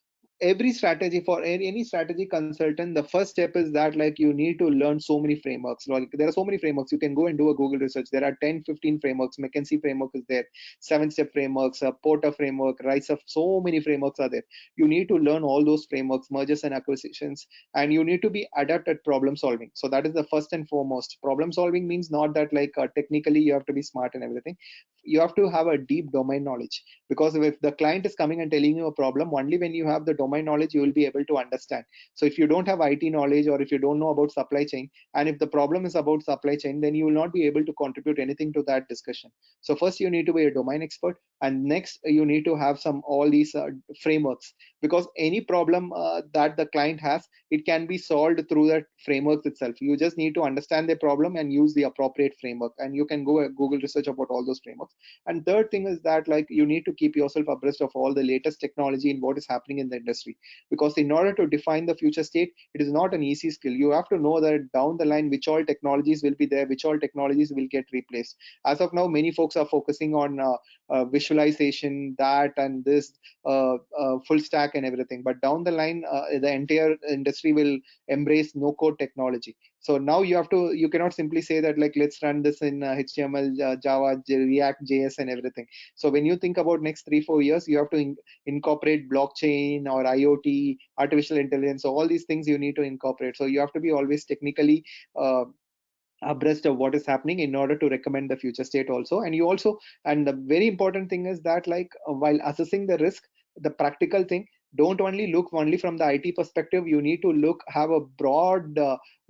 Every strategy, for any strategy consultant, the first step is that like you need to learn so many frameworks. Like there are so many frameworks. You can go and do a Google research. There are 10-15 frameworks. McKinsey framework is there, 7-step frameworks, Porter framework, rise of, so many frameworks are there. You need to learn all those frameworks, mergers and acquisitions, and you need to be adept at problem solving. So that is the first and foremost. Problem solving means not that like technically you have to be smart and everything. you have to have a deep domain knowledge, because if the client is coming and telling you a problem, only when you have the domain knowledge you will be able to understand. So if you don't have IT knowledge, or if you don't know about supply chain, and if the problem is about supply chain, then you will not be able to contribute anything to that discussion. So first you need to be a domain expert, and next you need to have some all these frameworks, because any problem that the client has, it can be solved through that framework itself. You just need to understand the problem and use the appropriate framework, and you can go Google research about all those frameworks. And third thing is that, like, you need to keep yourself abreast of all the latest technology and what is happening in the industry, because in order to define the future state, it is not an easy skill. You have to know that down the line which all technologies will be there, which all technologies will get replaced. As of now, many folks are focusing on visualization, that and this full stack and everything, but down the line the entire industry will embrace no code technology. So now you cannot simply say that, like, let's run this in HTML, Java, React, JS and everything. So when you think about next 3-4 years, you have to incorporate blockchain or IoT, artificial intelligence. So all these things you need to incorporate. So you have to be always technically abreast of what is happening in order to recommend the future state also. And you also, and the very important thing is that, like, while assessing the risk, the practical thing, don't only look only from the IT perspective. You need to have a broad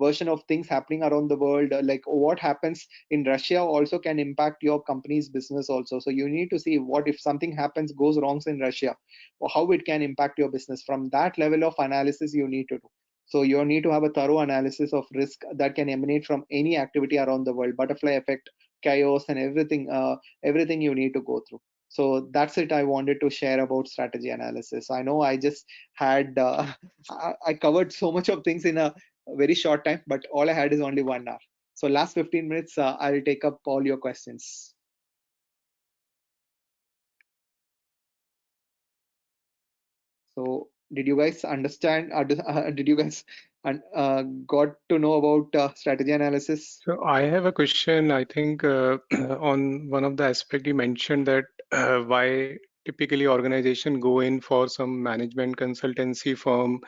version of things happening around the world. Like, what happens in Russia also can impact your company's business also. So you need to see, what if something goes wrong in Russia, or how it can impact your business. From that level of analysis you need to do. So you need to have a thorough analysis of risk that can emanate from any activity around the world, butterfly effect, chaos, and everything you need to go through. So that's it I wanted to share about strategy analysis. I know I just had I covered so much of things in a very short time, but all I had is only 1 hour. So last 15 minutes, I'll take up all your questions. So did you guys understand? Did you guys got to know about strategy analysis? So I have a question. I think on one of the aspect you mentioned that why typically organization go in for some management consultancy firm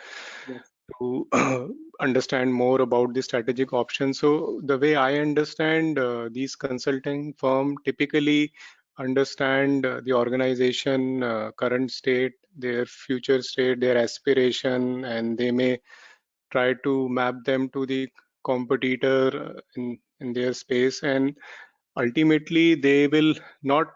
Yes. to understand more about the strategic options. So the way I understand, these consulting firm typically understand the organization current state, their future state, their aspiration, and they may try to map them to the competitor in their space, and ultimately they will not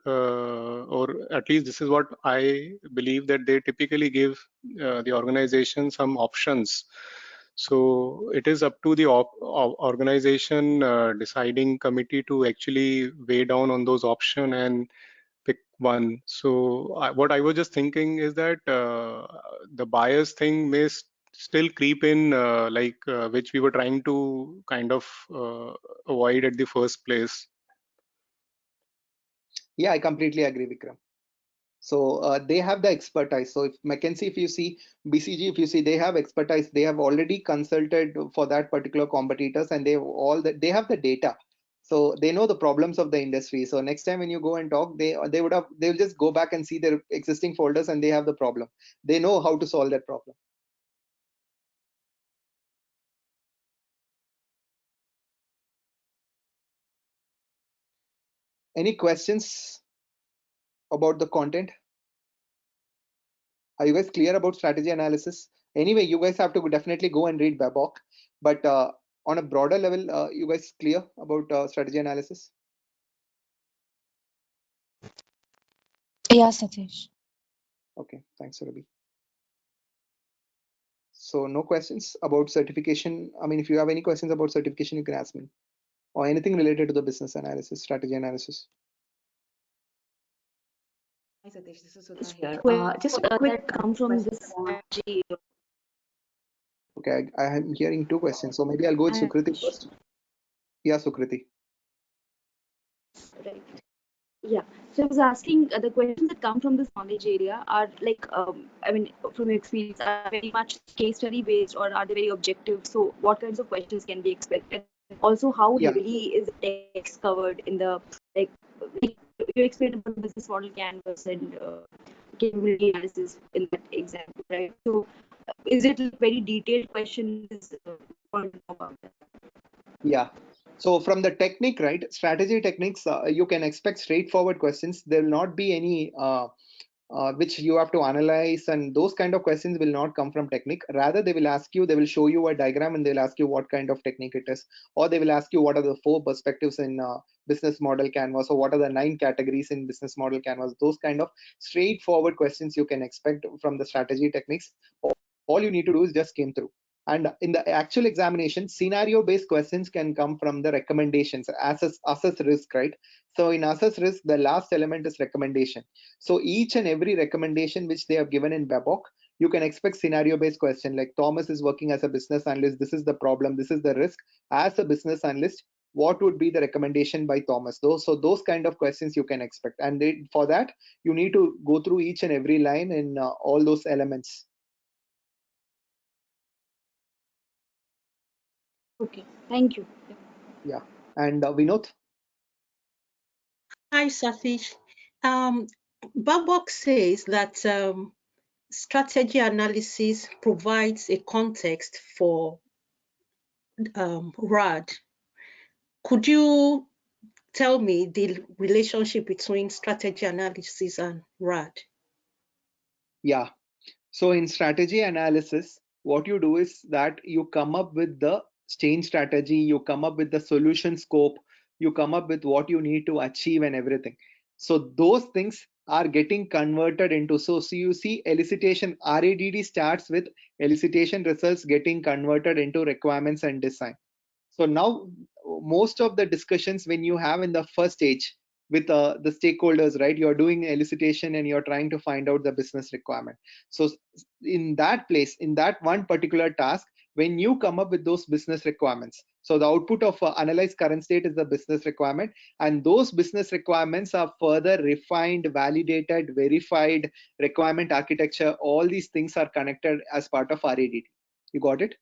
or at least this is what I believe, that they typically give the organization some options. So it is up to the organization deciding committee to actually weigh down on those options and pick one. So what I was just thinking is that the bias thing may still creep in, which we were trying to kind of avoid at the first place. Yeah, I completely agree, Vikram. So they have the expertise. So if McKinsey, if you see, BCG, if you see, they have expertise. They have already consulted for that particular competitors, and they have the data. So they know the problems of the industry. So next time when you go and talk, they'll just go back and see their existing folders, and they have the problem. They know how to solve that problem. Any questions about the content? Are you guys clear about strategy analysis? Anyway, you guys have to definitely go and read Babok, but on a broader level, you guys clear about strategy analysis? Yeah, Satish. Okay, thanks, Ravi. So no questions about certification. I mean, if you have any questions about certification, you can ask me, or anything related to the business analysis, strategy analysis. Hi Satish, this is Sudha here. Just a quick come from this strategy. Okay, I am hearing two questions, so maybe I'll go with Sukriti first. Yeah, Sukriti. Right. Yeah. So I was asking the questions that come from this knowledge area are like, I mean, from your experience, are very much case study based or are they very objective? So what kinds of questions can be expected? Also, how Yeah. heavily is the text covered in the like you explained about the business model canvas and capability analysis in that example, right? So is it like very detailed questions? Yeah. So from the technique, right, strategy techniques, you can expect straightforward questions. There will not be any which you have to analyze, and those kind of questions will not come from technique. Rather, they will ask you, they will show you a diagram and they'll ask you what kind of technique it is, or they will ask you what are the 4 perspectives in business model canvas, or what are the 9 categories in business model canvas. Those kind of straightforward questions you can expect from the strategy techniques. All you need to do is just skim through. And in the actual examination, scenario based questions can come from the recommendations. Assess risk, right? So in assess risk, the last element is recommendation. So each and every recommendation which they have given in BABOK, you can expect scenario based question, like Thomas is working as a business analyst, this is the problem, this is the risk. As a business analyst, what would be the recommendation by Thomas? Those kind of questions you can expect, and for that you need to go through each and every line in all those elements. Okay, thank you. Yeah. And Vinod? Hi, Satish. Babok says that strategy analysis provides a context for RAD. Could you tell me the relationship between strategy analysis and RAD? Yeah. So in strategy analysis, what you do is that you come up with the change strategy, you come up with the solution scope, you come up with what you need to achieve and everything. So those things are getting converted into, so you see elicitation, RADD starts with elicitation results getting converted into requirements and design. So now most of the discussions when you have in the first stage with the stakeholders, right, you're doing elicitation and you're trying to find out the business requirement. So in that place, in that one particular task, when you come up with those business requirements, so the output of analyze current state is the business requirement, and those business requirements are further refined, validated, verified, requirement architecture, all these things are connected as part of RADD. You got it?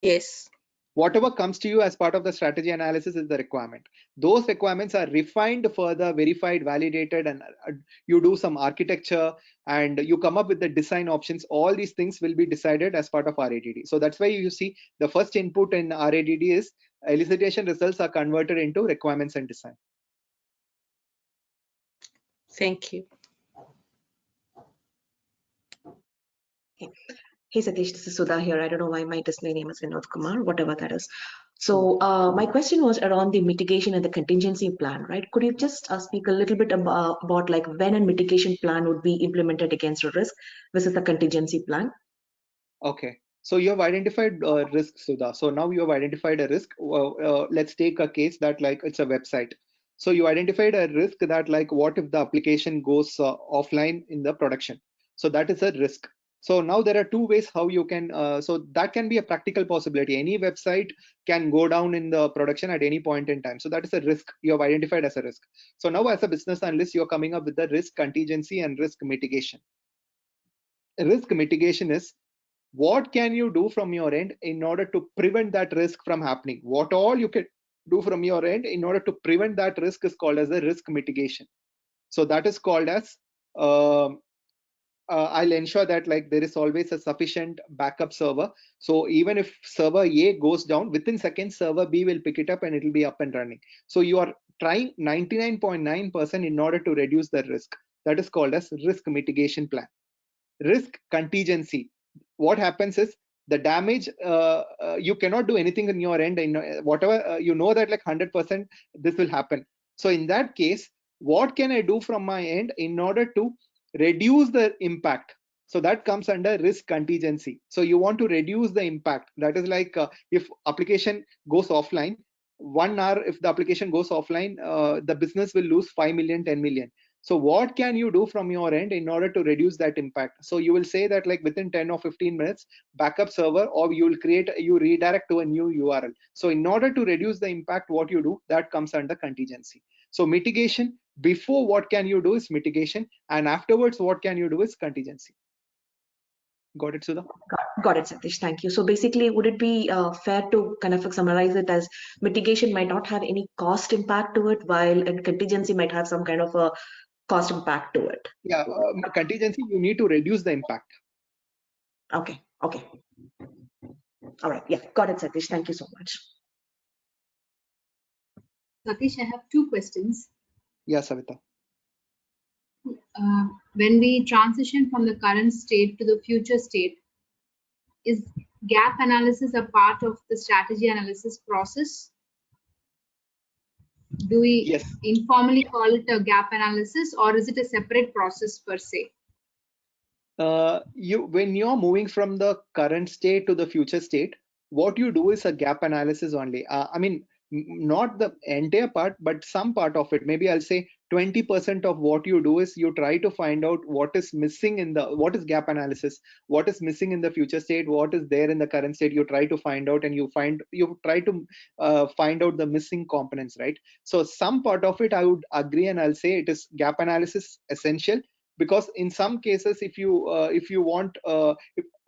Yes. Whatever comes to you as part of the strategy analysis is the requirement. Those requirements are refined further, verified, validated, and you do some architecture and you come up with the design options. All these things will be decided as part of RADD. So that's why you see the first input in RADD is elicitation results are converted into requirements and design. Thank you. Hey Satish, this is Sudha here. I don't know why my display name is Vinod Kumar, whatever that is. So my question was around the mitigation and the contingency plan, right? Could you just speak a little bit about like when a mitigation plan would be implemented against a risk versus a contingency plan? Okay. So you have identified risk, Sudha. So now you have identified a risk. Let's take a case that like it's a website. So you identified a risk that like what if the application goes offline in the production? So that is a risk. So now there are 2 ways how you can, so that can be a practical possibility. Any website can go down in the production at any point in time. So that is a risk you have identified as a risk. So now as a business analyst, you're coming up with the risk contingency and risk mitigation. Risk mitigation is what can you do from your end in order to prevent that risk from happening. What all you can do from your end in order to prevent that risk is called as a risk mitigation. So that is called as I'll ensure that like there is always a sufficient backup server. So even if server A goes down, within seconds server B will pick it up and it will be up and running. So you are trying 99.9% in order to reduce the risk. That is called as risk mitigation plan. Risk contingency, what happens is the damage, you cannot do anything in your end, whatever you know that like 100% this will happen. So in that case, what can I do from my end in order to reduce the impact? So that comes under risk contingency. So you want to reduce the impact. That is like if application goes offline 1 hour, if the application goes offline, the business will lose 5 million, 10 million. So what can you do from your end in order to reduce that impact? So you will say that like within 10 or 15 minutes, backup server, or you will create, you redirect to a new URL. So in order to reduce the impact, what you do, that comes under contingency. So mitigation, before what can you do is mitigation, and afterwards what can you do is contingency. Got it, Sudha? Got it, Satish. Thank you. So basically, would it be fair to kind of summarize it as mitigation might not have any cost impact to it, while and contingency might have some kind of a cost impact to it? Yeah, contingency, you need to reduce the impact. Okay. Okay. All right. Yeah. Got it, Satish. Thank you so much. Satish, I have two questions. Yeah, Savita. When we transition from the current state to the future state, is gap analysis a part of the strategy analysis process? Do we Yes. informally call it a gap analysis, or is it a separate process per se? When you're moving from the current state to the future state, what you do is a gap analysis only. I mean, not the entire part, but some part of it. Maybe I'll say 20% of what you do is you try to find out what is missing in the, what is gap analysis, what is missing in the future state, what is there in the current state. You try to find out, and you try to find out the missing components, right? So some part of it I would agree, and I'll say it is gap analysis essential, because in some cases if you want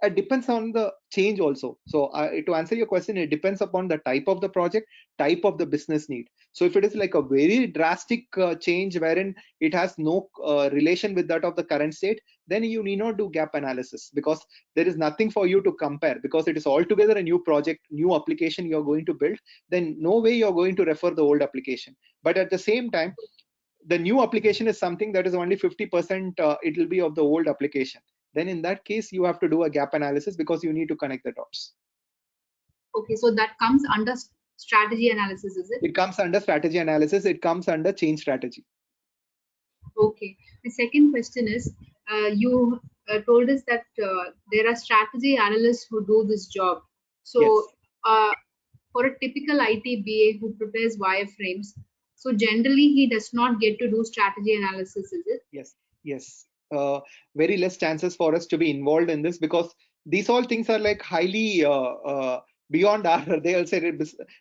it depends on the change also. So to answer your question, it depends upon the type of the project, type of the business need. So if it is like a very drastic change wherein it has no relation with that of the current state, then you need not do gap analysis, because there is nothing for you to compare, because it is altogether a new project, new application you're going to build. Then no way you're going to refer the old application. But at the same time, the new application is something that is only 50% it will be of the old application. Then in that case you have to do a gap analysis, because you need to connect the dots. Okay, so that comes under strategy analysis, is it? It comes under strategy analysis, it comes under change strategy. Okay. The second question is, you told us that there are strategy analysts who do this job. So Yes. for a typical IT BA who prepares wireframes, so generally he does not get to do strategy analysis, is it? Yes. Very less chances for us to be involved in this, because these all things are like highly beyond our they'll say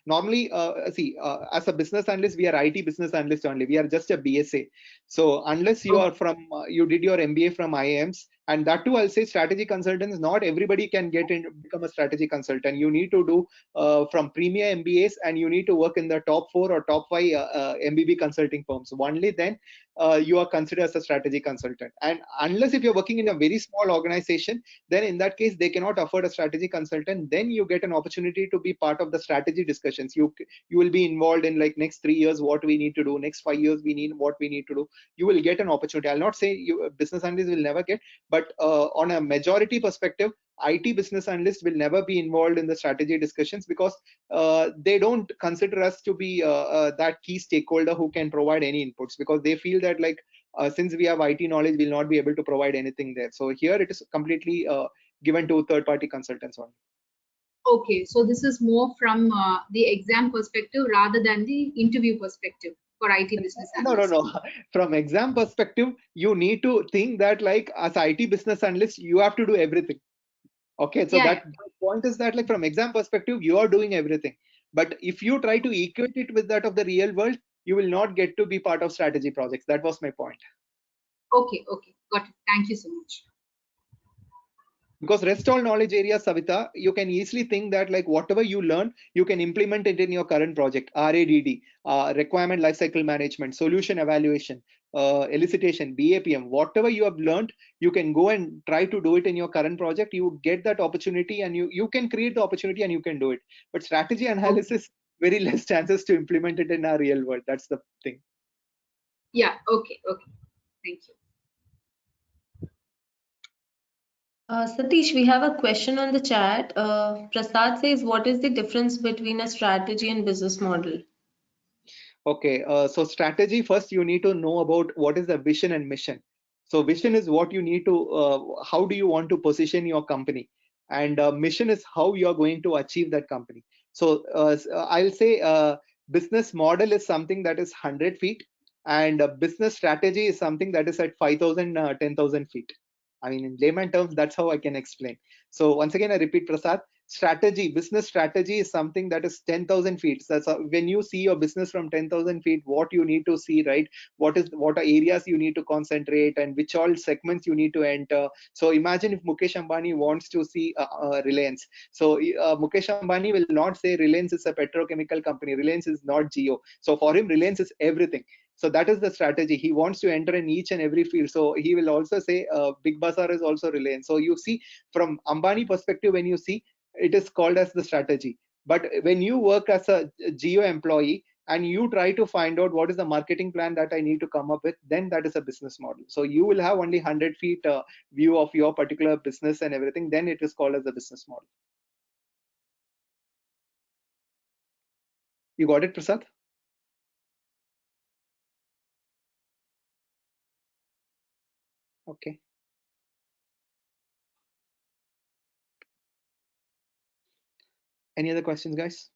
normally see as a business analyst, we are IT business analyst only, we are just a BSA. So unless you are from you did your MBA from IIMs, and that too I'll say strategy consultants, not everybody can get in become a strategy consultant. You need to do from premier MBAs, and you need to work in the top 4 or top 5 MBB consulting firms. Only then you are considered as a strategy consultant. And unless if you're working in a very small organization, then in that case they cannot afford a strategy consultant. Then you get an opportunity to be part of the strategy discussions. You will be involved in like next 3 years what we need to do, next 5 years we need what we need to do. You will get an opportunity. I'll not say you business analysts will never get, but on a majority perspective, IT business analysts will never be involved in the strategy discussions, because they don't consider us to be that key stakeholder who can provide any inputs, because they feel that like since we have IT knowledge, we'll not be able to provide anything there. So here it is completely given to third-party consultants only. Okay, so this is more from the exam perspective rather than the interview perspective for IT business analysts. No. From exam perspective, you need to think that like as IT business analyst, you have to do everything. Okay, so Yeah, that point is that like from exam perspective, you are doing everything. But if you try to equate it with that of the real world, you will not get to be part of strategy projects. That was my point. Okay, got it. Thank you so much. Because rest all knowledge areas, Savita, you can easily think that like whatever you learn, you can implement it in your current project. RADD, requirement lifecycle management, solution evaluation, elicitation, BAPM, whatever you have learned, you can go and try to do it in your current project. You get that opportunity, and you can create the opportunity and you can do it. But strategy analysis, very less chances to implement it in our real world. That's the thing. Yeah, okay. Thank you. Satish, we have a question on the chat. Prasad says, what is the difference between a strategy and business model? Okay, so strategy, first you need to know about what is the vision and mission. So vision is what you need to, how do you want to position your company? And mission is how you are going to achieve that company. So I'll say business model is something that is 100 feet, and business strategy is something that is at 5,000, 10,000 feet. I mean, in layman terms, that's how I can explain. So once again, I repeat, Prasad, strategy, business strategy is something that is 10,000 feet. That's when you see your business from 10,000 feet, what you need to see, right? What are areas you need to concentrate, and which all segments you need to enter. So imagine if Mukesh Ambani wants to see Reliance. So Mukesh Ambani will not say Reliance is a petrochemical company. Reliance is not Geo. So for him, Reliance is everything. So that is the strategy. He wants to enter in each and every field. So he will also say Big Bazaar is also Reliance. So you see from Ambani perspective, when you see, it is called as the strategy. But when you work as a Geo employee and you try to find out what is the marketing plan that I need to come up with, then that is a business model. So you will have only 100 feet view of your particular business and everything, then it is called as a business model. You got it, Prasad? Okay. Any other questions, guys?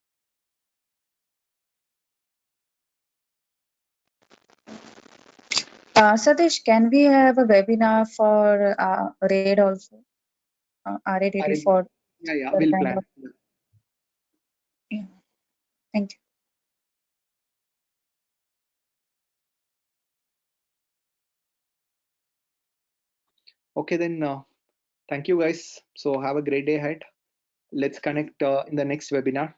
Satish, can we have a webinar for RAID also? RAID for Yeah, that we'll kind plan. of. Yeah. Thank you. Okay, then thank you, guys. So have a great day ahead. Let's connect in the next webinar.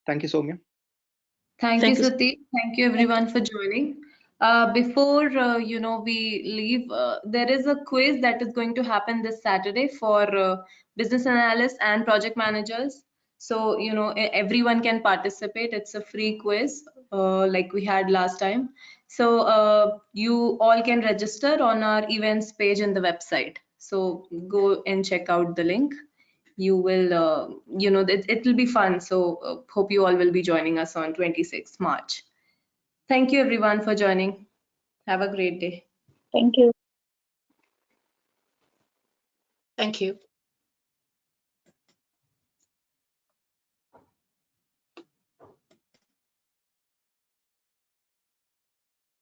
Thank you, Soumya. Thank you, Thank you. Sati. Thank you, everyone, for joining. Before we leave, there is a quiz that is going to happen this Saturday for business analysts and project managers. So everyone can participate. It's a free quiz, like we had last time. So you all can register on our events page in the website. So go and check out the link. You will it will be fun, so hope you all will be joining us on 26th March. Thank you everyone for joining. Have a great day. Thank you. Thank you.